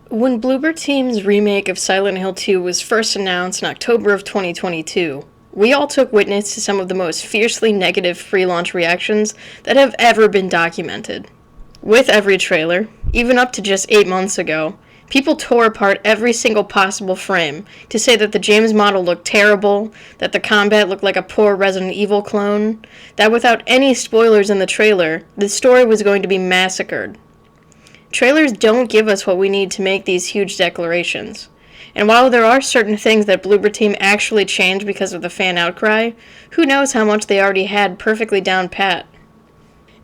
When Bloober Team's remake of Silent Hill 2 was first announced in October of 2022, we all took witness to some of the most fiercely negative pre-launch reactions that have ever been documented. With every trailer, even up to just 8 months ago, people tore apart every single possible frame to say that the James model looked terrible, that the combat looked like a poor Resident Evil clone, that without any spoilers in the trailer, the story was going to be massacred. Trailers don't give us what we need to make these huge declarations. And while there are certain things that Bloober Team actually changed because of the fan outcry, who knows how much they already had perfectly down pat.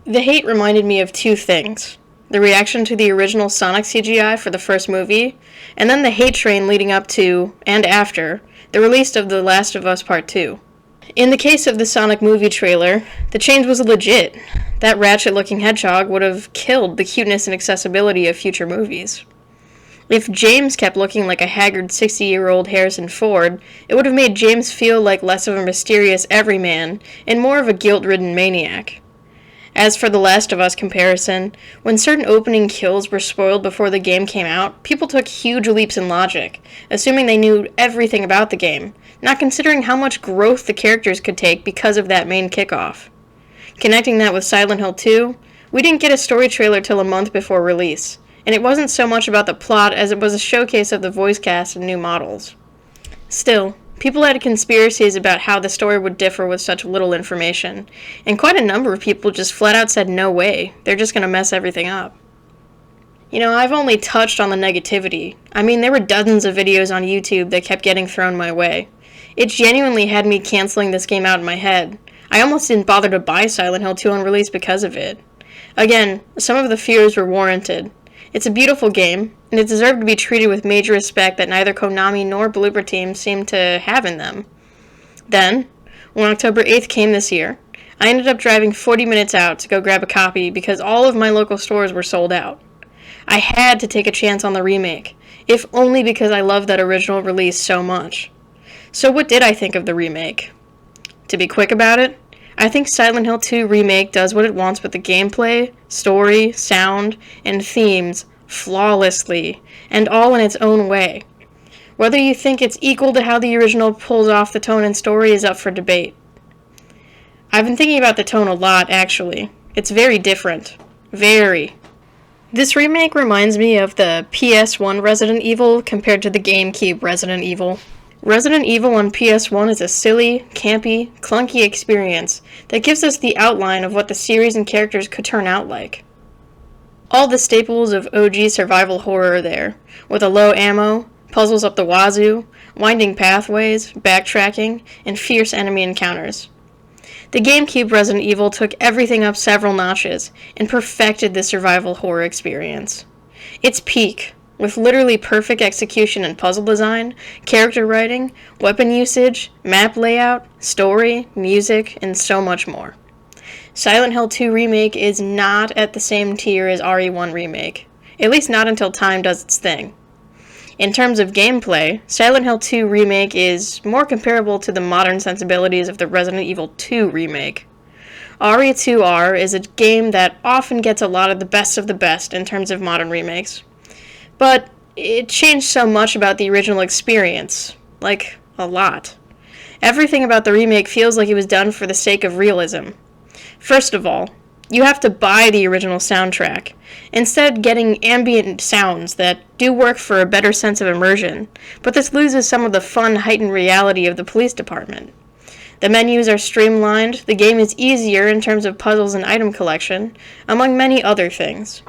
The hate reminded me of two things. The reaction to the original Sonic CGI for the first movie, and then the hate train leading up to, and after, the release of The Last of Us Part 2. In the case of the Sonic movie trailer, the change was legit. That ratchet-looking hedgehog would have killed the cuteness and accessibility of future movies. If James kept looking like a haggard 60-year-old Harrison Ford, it would have made James feel like less of a mysterious everyman and more of a guilt-ridden maniac. As for the Last of Us comparison, when certain opening kills were spoiled before the game came out, people took huge leaps in logic, assuming they knew everything about the game, not considering how much growth the characters could take because of that main kickoff. Connecting that with Silent Hill 2, we didn't get a story trailer till a month before release, and it wasn't so much about the plot as it was a showcase of the voice cast and new models. Still, people had conspiracies about how the story would differ with such little information, and quite a number of people just flat out said no way, they're just gonna mess everything up. You know, I've only touched on the negativity. I mean, there were dozens of videos on YouTube that kept getting thrown my way. It genuinely had me canceling this game out in my head. I almost didn't bother to buy Silent Hill 2 on release because of it. Again, some of the fears were warranted. It's a beautiful game, and it deserved to be treated with major respect that neither Konami nor Bloober Team seemed to have in them. Then, when October 8th came this year, I ended up driving 40 minutes out to go grab a copy because all of my local stores were sold out. I had to take a chance on the remake, if only because I loved that original release so much. So what did I think of the remake? To be quick about it, I think Silent Hill 2 Remake does what it wants with the gameplay, story, sound, and themes flawlessly, and all in its own way. Whether you think it's equal to how the original pulls off the tone and story is up for debate. I've been thinking about the tone a lot, actually. It's very different. Very. This remake reminds me of the PS1 Resident Evil compared to the GameCube Resident Evil. Resident Evil on PS1 is a silly, campy, clunky experience that gives us the outline of what the series and characters could turn out like. All the staples of OG survival horror are there, with a low ammo, puzzles up the wazoo, winding pathways, backtracking, and fierce enemy encounters. The GameCube Resident Evil took everything up several notches and perfected the survival horror experience. It's peak, with literally perfect execution and puzzle design, character writing, weapon usage, map layout, story, music, and so much more. Silent Hill 2 Remake is not at the same tier as RE1 Remake, at least not until time does its thing. In terms of gameplay, Silent Hill 2 Remake is more comparable to the modern sensibilities of the Resident Evil 2 Remake. RE2R is a game that often gets a lot of the best in terms of modern remakes. But it changed so much about the original experience. Like, a lot. Everything about the remake feels like it was done for the sake of realism. First of all, you have to buy the original soundtrack, instead getting ambient sounds that do work for a better sense of immersion, but this loses some of the fun, heightened reality of the police department. The menus are streamlined, the game is easier in terms of puzzles and item collection, among many other things.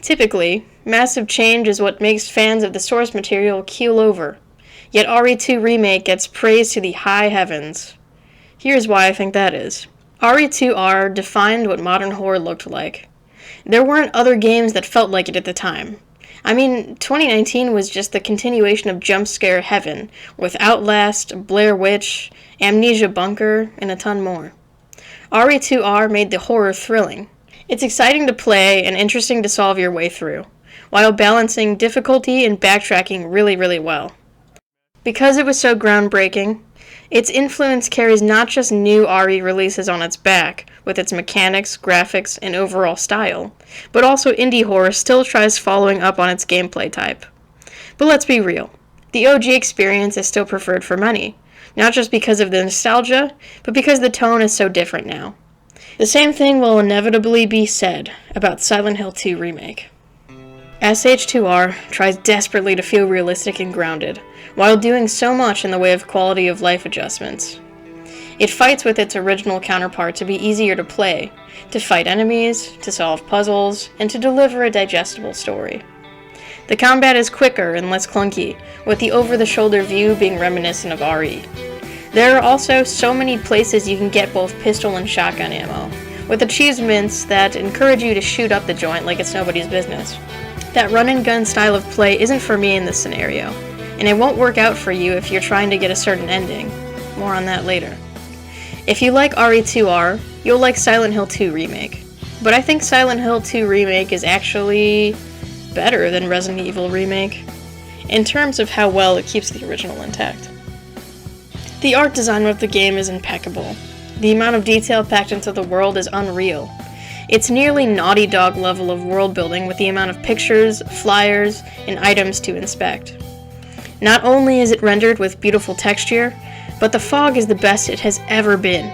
Typically, massive change is what makes fans of the source material keel over, yet RE2 Remake gets praise to the high heavens. Here's why I think that is. RE2R defined what modern horror looked like. There weren't other games that felt like it at the time. I mean, 2019 was just the continuation of jump scare heaven, with Outlast, Blair Witch, Amnesia Bunker, and a ton more. RE2R made the horror thrilling. It's exciting to play and interesting to solve your way through, while balancing difficulty and backtracking really well. Because it was so groundbreaking, its influence carries not just new RE releases on its back, with its mechanics, graphics, and overall style, but also indie horror still tries following up on its gameplay type. But let's be real, the OG experience is still preferred for many, not just because of the nostalgia, but because the tone is so different now. The same thing will inevitably be said about Silent Hill 2 Remake. SH2R tries desperately to feel realistic and grounded, while doing so much in the way of quality of life adjustments. It fights with its original counterpart to be easier to play, to fight enemies, to solve puzzles, and to deliver a digestible story. The combat is quicker and less clunky, with the over-the-shoulder view being reminiscent of RE. There are also so many places you can get both pistol and shotgun ammo, with achievements that encourage you to shoot up the joint like it's nobody's business. That run-and-gun style of play isn't for me in this scenario, and it won't work out for you if you're trying to get a certain ending. More on that later. If you like RE2R, you'll like Silent Hill 2 Remake. But I think Silent Hill 2 Remake is actually better than Resident Evil Remake, in terms of how well it keeps the original intact. The art design of the game is impeccable. The amount of detail packed into the world is unreal. It's nearly Naughty Dog level of world building with the amount of pictures, flyers, and items to inspect. Not only is it rendered with beautiful texture, but the fog is the best it has ever been.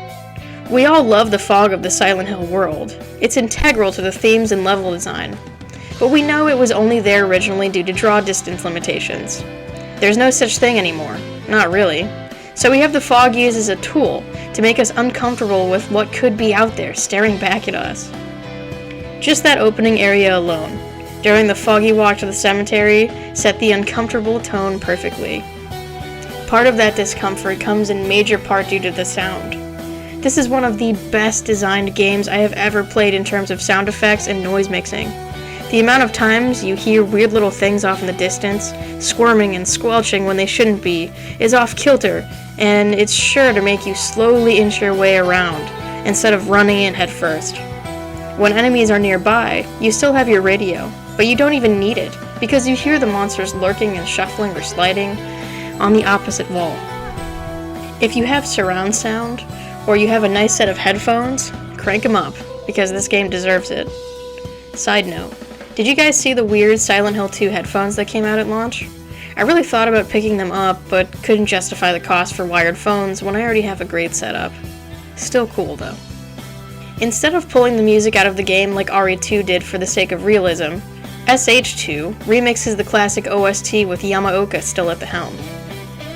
We all love the fog of the Silent Hill world. It's integral to the themes and level design. But we know it was only there originally due to draw distance limitations. There's no such thing anymore. Not really. So we have the fog used as a tool to make us uncomfortable with what could be out there staring back at us. Just that opening area alone, during the foggy walk to the cemetery, set the uncomfortable tone perfectly. Part of that discomfort comes in major part due to the sound. This is one of the best designed games I have ever played in terms of sound effects and noise mixing. The amount of times you hear weird little things off in the distance, squirming and squelching when they shouldn't be, is off kilter, and it's sure to make you slowly inch your way around, instead of running in head first. When enemies are nearby, you still have your radio, but you don't even need it, because you hear the monsters lurking and shuffling or sliding on the opposite wall. If you have surround sound, or you have a nice set of headphones, crank them up, because this game deserves it. Side note, did you guys see the weird Silent Hill 2 headphones that came out at launch? I really thought about picking them up, but couldn't justify the cost for wired phones when I already have a great setup. Still cool though. Instead of pulling the music out of the game like RE2 did for the sake of realism, SH2 remixes the classic OST with Yamaoka still at the helm.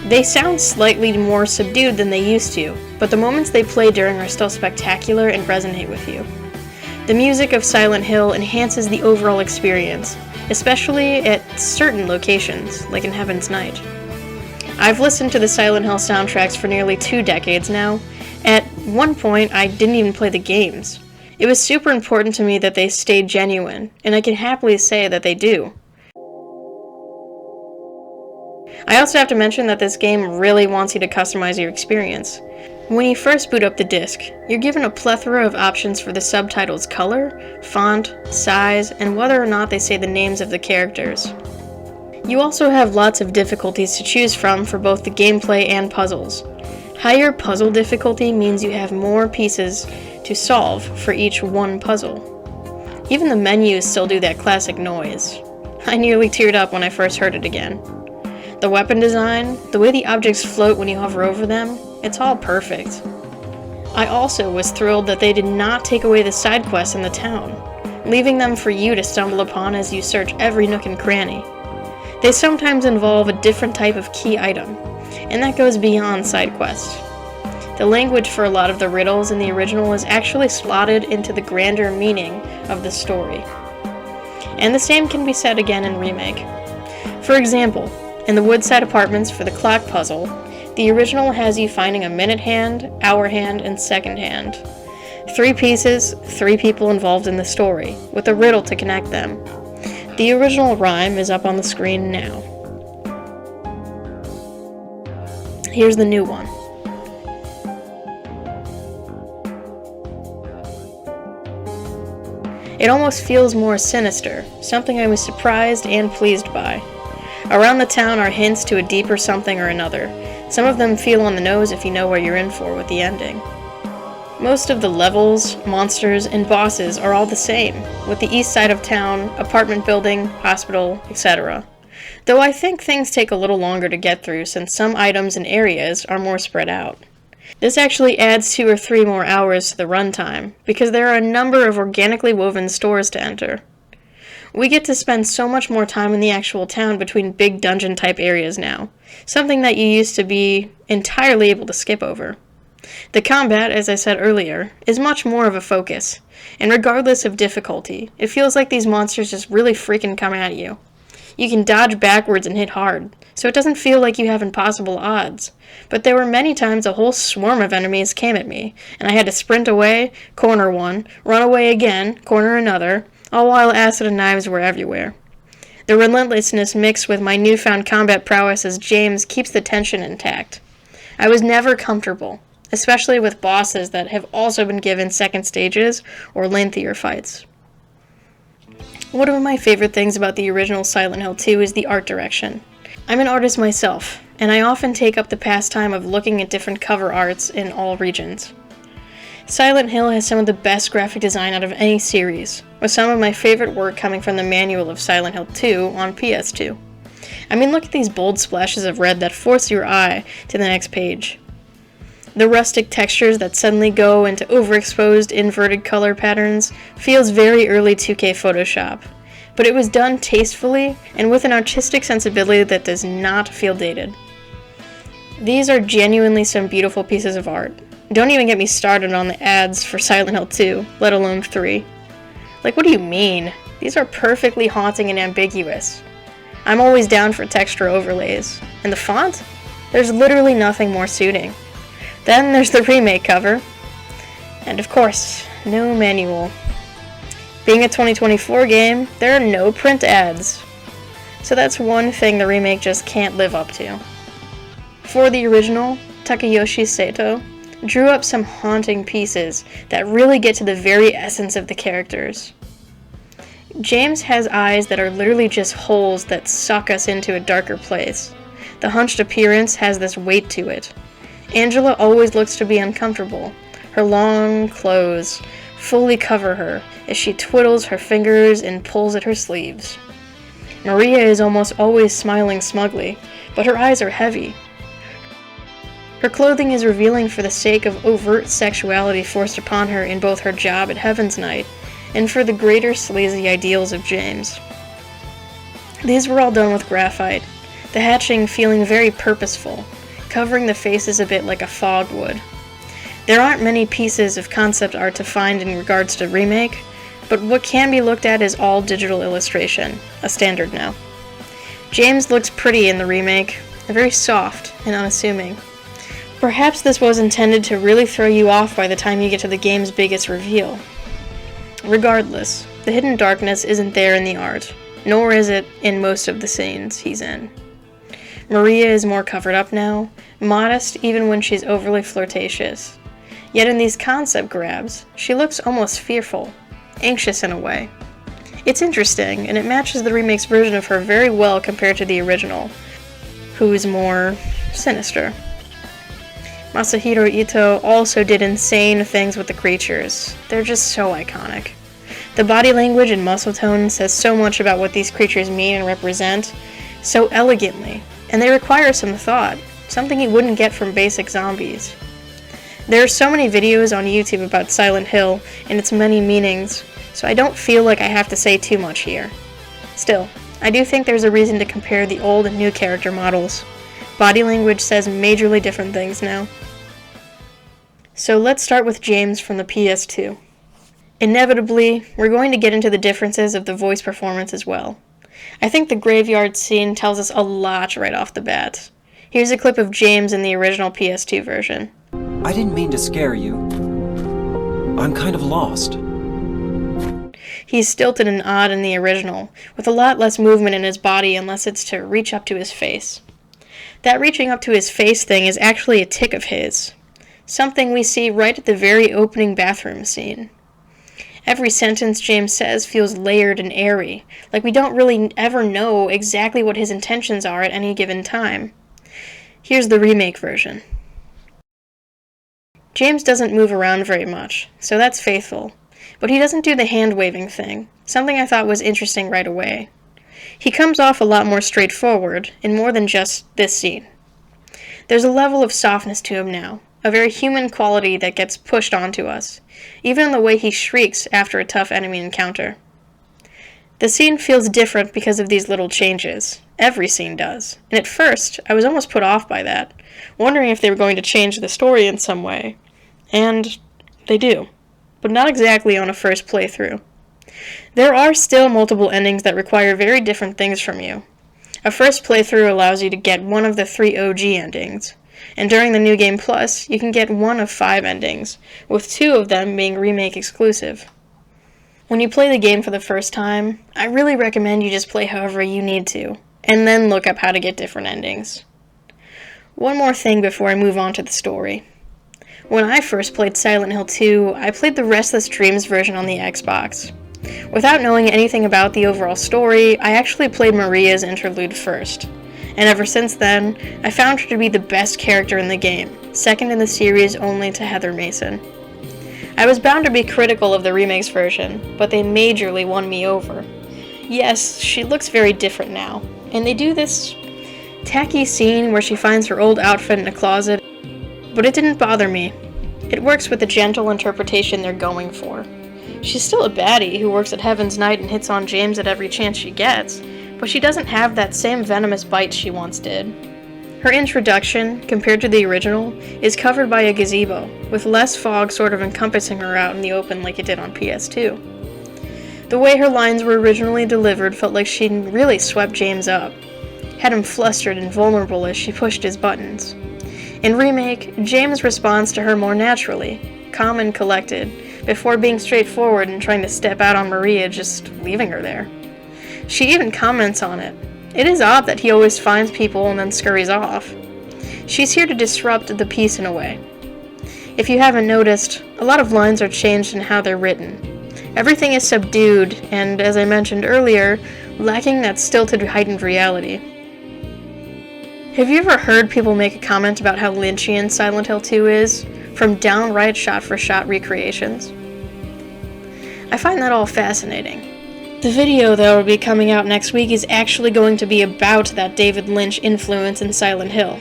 They sound slightly more subdued than they used to, but the moments they play during are still spectacular and resonate with you. The music of Silent Hill enhances the overall experience, especially at certain locations, like in Heaven's Night. I've listened to the Silent Hill soundtracks for nearly 2 decades now. At one point, I didn't even play the games. It was super important to me that they stayed genuine, and I can happily say that they do. I also have to mention that this game really wants you to customize your experience. When you first boot up the disc, you're given a plethora of options for the subtitles' color, font, size, and whether or not they say the names of the characters. You also have lots of difficulties to choose from for both the gameplay and puzzles. Higher puzzle difficulty means you have more pieces to solve for each one puzzle. Even the menus still do that classic noise. I nearly teared up when I first heard it again. The weapon design, the way the objects float when you hover over them, it's all perfect. I also was thrilled that they did not take away the side quests in the town, leaving them for you to stumble upon as you search every nook and cranny. They sometimes involve a different type of key item, and that goes beyond side quests. The language for a lot of the riddles in the original is actually slotted into the grander meaning of the story. And the same can be said again in Remake. For example, in the Woodside Apartments for the clock puzzle, the original has you finding a minute hand, hour hand, and second hand. 3 pieces, 3 people involved in the story, with a riddle to connect them. The original rhyme is up on the screen now. Here's the new one. It almost feels more sinister, something I was surprised and pleased by. Around the town are hints to a deeper something or another. Some of them feel on the nose if you know what you're in for with the ending. Most of the levels, monsters, and bosses are all the same, with the east side of town, apartment building, hospital, etc. Though I think things take a little longer to get through since some items and areas are more spread out. This actually adds 2 or 3 more hours to the runtime, because there are a number of organically woven stores to enter. We get to spend so much more time in the actual town between big dungeon type areas now, something that you used to be entirely able to skip over. The combat, as I said earlier, is much more of a focus, and regardless of difficulty, it feels like these monsters just really freaking come at you. You can dodge backwards and hit hard, so it doesn't feel like you have impossible odds. But there were many times a whole swarm of enemies came at me, and I had to sprint away, corner one, run away again, corner another, all while acid and knives were everywhere. The relentlessness mixed with my newfound combat prowess as James keeps the tension intact. I was never comfortable, especially with bosses that have also been given second stages or lengthier fights. One of my favorite things about the original Silent Hill 2 is the art direction. I'm an artist myself, and I often take up the pastime of looking at different cover arts in all regions. Silent Hill has some of the best graphic design out of any series, with some of my favorite work coming from the manual of Silent Hill 2 on PS2. I mean, look at these bold splashes of red that force your eye to the next page. The rustic textures that suddenly go into overexposed inverted color patterns feels very early 2K Photoshop, but it was done tastefully and with an artistic sensibility that does not feel dated. These are genuinely some beautiful pieces of art. Don't even get me started on the ads for Silent Hill 2, let alone 3. Like, what do you mean? These are perfectly haunting and ambiguous. I'm always down for texture overlays. And the font? There's literally nothing more suiting. Then there's the remake cover. And of course, no manual. Being a 2024 game, there are no print ads. So that's one thing the remake just can't live up to. For the original, Takayoshi Sato drew up some haunting pieces that really get to the very essence of the characters. James has eyes that are literally just holes that suck us into a darker place. The hunched appearance has this weight to it. Angela always looks to be uncomfortable. Her long clothes fully cover her as she twiddles her fingers and pulls at her sleeves. Maria is almost always smiling smugly, but her eyes are heavy. Her clothing is revealing for the sake of overt sexuality forced upon her in both her job at Heaven's Night and for the greater sleazy ideals of James. These were all done with graphite, the hatching feeling very purposeful, covering the faces a bit like a fog would. There aren't many pieces of concept art to find in regards to Remake, but what can be looked at is all digital illustration, a standard now. James looks pretty in the Remake, very soft and unassuming. Perhaps this was intended to really throw you off by the time you get to the game's biggest reveal. Regardless, the hidden darkness isn't there in the art, nor is it in most of the scenes he's in. Maria is more covered up now, modest even when she's overly flirtatious. Yet in these concept grabs, she looks almost fearful, anxious in a way. It's interesting, and it matches the remake's version of her very well compared to the original, who is more sinister. Masahiro Ito also did insane things with the creatures. They're just so iconic. The body language and muscle tone says so much about what these creatures mean and represent, so elegantly. And they require some thought, something you wouldn't get from basic zombies. There are so many videos on YouTube about Silent Hill and its many meanings, so I don't feel like I have to say too much here. Still, I do think there's a reason to compare the old and new character models. Body language says majorly different things now. So let's start with James from the PS2. Inevitably, we're going to get into the differences of the voice performance as well. I think the graveyard scene tells us a lot right off the bat. Here's a clip of James in the original PS2 version. I didn't mean to scare you. I'm kind of lost. He's stilted and odd in the original, with a lot less movement in his body unless it's to reach up to his face. That reaching up to his face thing is actually a tic of his. Something we see right at the very opening bathroom scene. Every sentence James says feels layered and airy, like we don't really ever know exactly what his intentions are at any given time. Here's the remake version. James doesn't move around very much, so that's faithful, but he doesn't do the hand-waving thing, something I thought was interesting right away. He comes off a lot more straightforward, in more than just this scene. There's a level of softness to him now, a very human quality that gets pushed onto us, even in the way he shrieks after a tough enemy encounter. The scene feels different because of these little changes. Every scene does. And at first, I was almost put off by that, wondering if they were going to change the story in some way. And they do. But not exactly on a first playthrough. There are still multiple endings that require very different things from you. A first playthrough allows you to get one of the 3 OG endings, and during the New Game Plus, you can get one of 5 endings, with 2 of them being Remake exclusive. When you play the game for the first time, I really recommend you just play however you need to, and then look up how to get different endings. One more thing before I move on to the story. When I first played Silent Hill 2, I played the Restless Dreams version on the Xbox. Without knowing anything about the overall story, I actually played Maria's interlude first, and ever since then, I found her to be the best character in the game, second in the series only to Heather Mason. I was bound to be critical of the Remake's version, but they majorly won me over. Yes, she looks very different now, and they do this tacky scene where she finds her old outfit in a closet, but it didn't bother me. It works with the gentle interpretation they're going for. She's still a baddie who works at Heaven's Night and hits on James at every chance she gets, but she doesn't have that same venomous bite she once did. Her introduction, compared to the original, is covered by a gazebo, with less fog sort of encompassing her out in the open like it did on PS2. The way her lines were originally delivered felt like she'd really swept James up, had him flustered and vulnerable as she pushed his buttons. In Remake, James responds to her more naturally, calm and collected, before being straightforward and trying to step out on Maria, just leaving her there. She even comments on it. It is odd that he always finds people and then scurries off. She's here to disrupt the peace in a way. If you haven't noticed, a lot of lines are changed in how they're written. Everything is subdued and, as I mentioned earlier, lacking that stilted, heightened reality. Have you ever heard people make a comment about how Lynchian Silent Hill 2 is, from downright shot-for-shot recreations? I find that all fascinating. The video that will be coming out next week is actually going to be about that David Lynch influence in Silent Hill.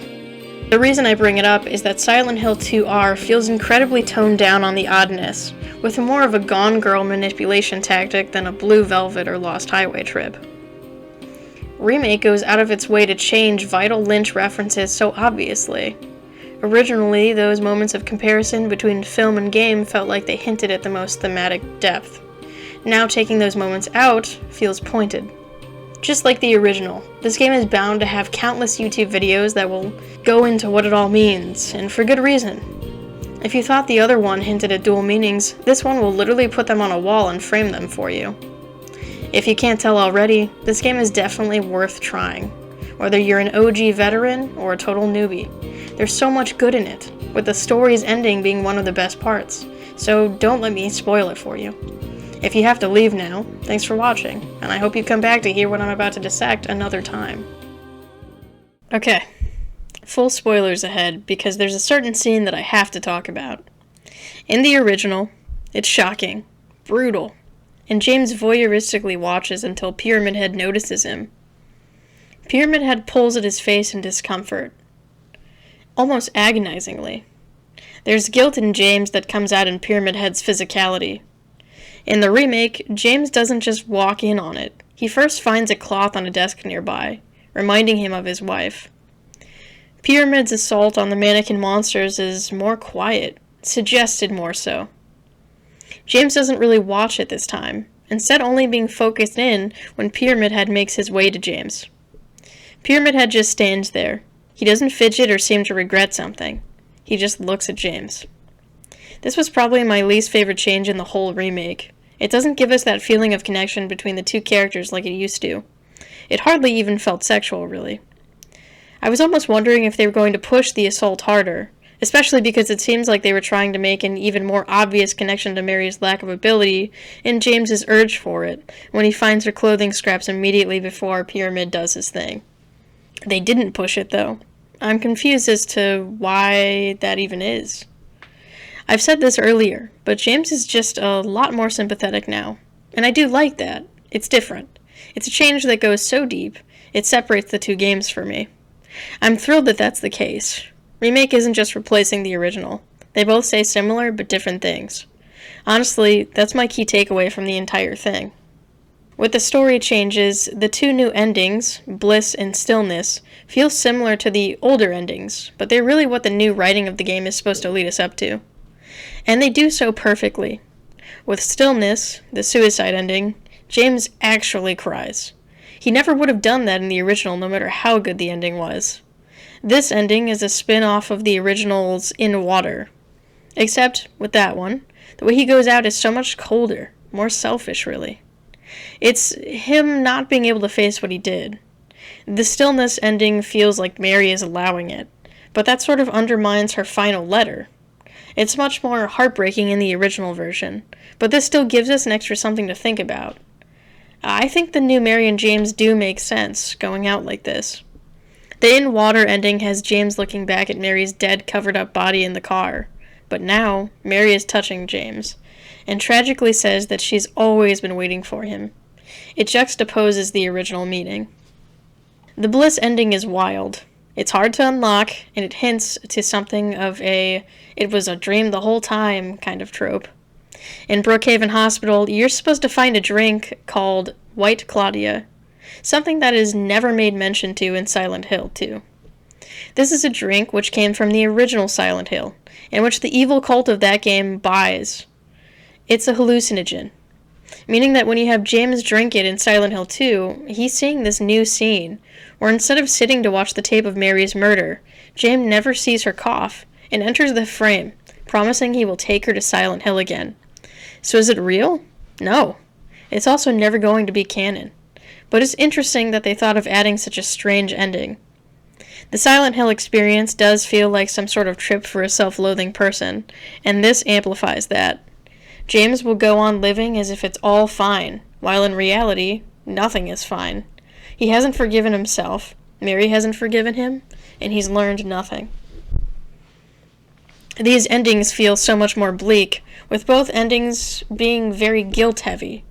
The reason I bring it up is that Silent Hill 2R feels incredibly toned down on the oddness, with more of a Gone Girl manipulation tactic than a Blue Velvet or Lost Highway trip. Remake goes out of its way to change vital Lynch references so obviously. Originally, those moments of comparison between film and game felt like they hinted at the most thematic depth. Now taking those moments out feels pointed. Just like the original, this game is bound to have countless YouTube videos that will go into what it all means, and for good reason. If you thought the other one hinted at dual meanings, this one will literally put them on a wall and frame them for you. If you can't tell already, this game is definitely worth trying, whether you're an OG veteran or a total newbie. There's so much good in it, with the story's ending being one of the best parts, so don't let me spoil it for you. If you have to leave now, thanks for watching, and I hope you come back to hear what I'm about to dissect another time. Okay, full spoilers ahead, because there's a certain scene that I have to talk about. In the original, it's shocking, brutal, and James voyeuristically watches until Pyramid Head notices him. Pyramid Head pulls at his face in discomfort, almost agonizingly. There's guilt in James that comes out in Pyramid Head's physicality. In the remake, James doesn't just walk in on it. He first finds a cloth on a desk nearby, reminding him of his wife. Pyramid's assault on the mannequin monsters is more quiet, suggested more so. James doesn't really watch it this time, instead only being focused in when Pyramid Head makes his way to James. Pyramid Head just stands there. He doesn't fidget or seem to regret something. He just looks at James. This was probably my least favorite change in the whole remake. It doesn't give us that feeling of connection between the two characters like it used to. It hardly even felt sexual, really. I was almost wondering if they were going to push the assault harder, especially because it seems like they were trying to make an even more obvious connection to Mary's lack of ability and James's urge for it, when he finds her clothing scraps immediately before Pyramid does his thing. They didn't push it, though. I'm confused as to why that even is. I've said this earlier, but James is just a lot more sympathetic now. And I do like that. It's different. It's a change that goes so deep, it separates the two games for me. I'm thrilled that that's the case. Remake isn't just replacing the original. They both say similar but different things. Honestly, that's my key takeaway from the entire thing. With the story changes, the two new endings, Bliss and Stillness, feel similar to the older endings, but they're really what the new writing of the game is supposed to lead us up to. And they do so perfectly. With Stillness, the suicide ending, James actually cries. He never would have done that in the original, no matter how good the ending was. This ending is a spin-off of the original's In Water. Except, with that one, the way he goes out is so much colder, more selfish, really. It's him not being able to face what he did. The Stillness ending feels like Mary is allowing it, but that sort of undermines her final letter. It's much more heartbreaking in the original version, but this still gives us an extra something to think about. I think the new Mary and James do make sense, going out like this. The In Water ending has James looking back at Mary's dead, covered-up body in the car, but now Mary is touching James, and tragically says that she's always been waiting for him. It juxtaposes the original meaning. The Bliss ending is wild. It's hard to unlock, and it hints to something of a "it was a dream the whole time" kind of trope. In Brookhaven Hospital, you're supposed to find a drink called White Claudia, something that is never made mention to in Silent Hill 2. This is a drink which came from the original Silent Hill, and which the evil cult of that game buys. It's a hallucinogen, meaning that when you have James drink it in Silent Hill 2, he's seeing this new scene, where instead of sitting to watch the tape of Mary's murder, James never sees her cough, and enters the frame, promising he will take her to Silent Hill again. So is it real? No. It's also never going to be canon. But it's interesting that they thought of adding such a strange ending. The Silent Hill experience does feel like some sort of trip for a self-loathing person, and this amplifies that. James will go on living as if it's all fine, while in reality, nothing is fine. He hasn't forgiven himself, Mary hasn't forgiven him, and he's learned nothing. These endings feel so much more bleak, with both endings being very guilt-heavy.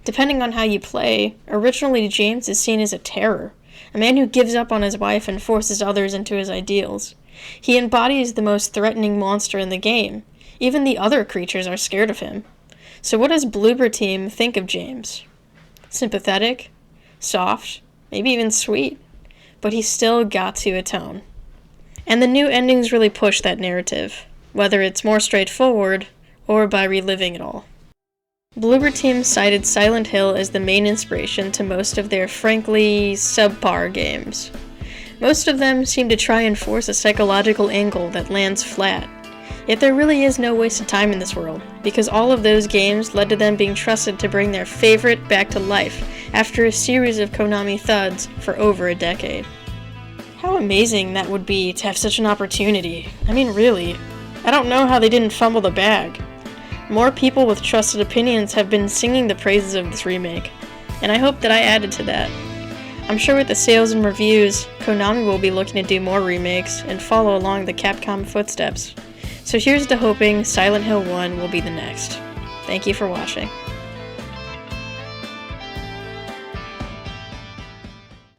Depending on how you play, originally James is seen as a terror, a man who gives up on his wife and forces others into his ideals. He embodies the most threatening monster in the game. Even the other creatures are scared of him. So what does Bloober Team think of James? Sympathetic? Soft? Maybe even sweet? But he's still got to atone. And the new endings really push that narrative, whether it's more straightforward or by reliving it all. Bloober Team cited Silent Hill as the main inspiration to most of their frankly subpar games. Most of them seem to try and force a psychological angle that lands flat. Yet there really is no wasted time in this world, because all of those games led to them being trusted to bring their favorite back to life after a series of Konami thuds for over a decade. How amazing that would be to have such an opportunity. I mean, really. I don't know how they didn't fumble the bag. More people with trusted opinions have been singing the praises of this remake, and I hope that I added to that. I'm sure with the sales and reviews, Konami will be looking to do more remakes and follow along the Capcom footsteps. So here's to hoping Silent Hill 1 will be the next. Thank you for watching.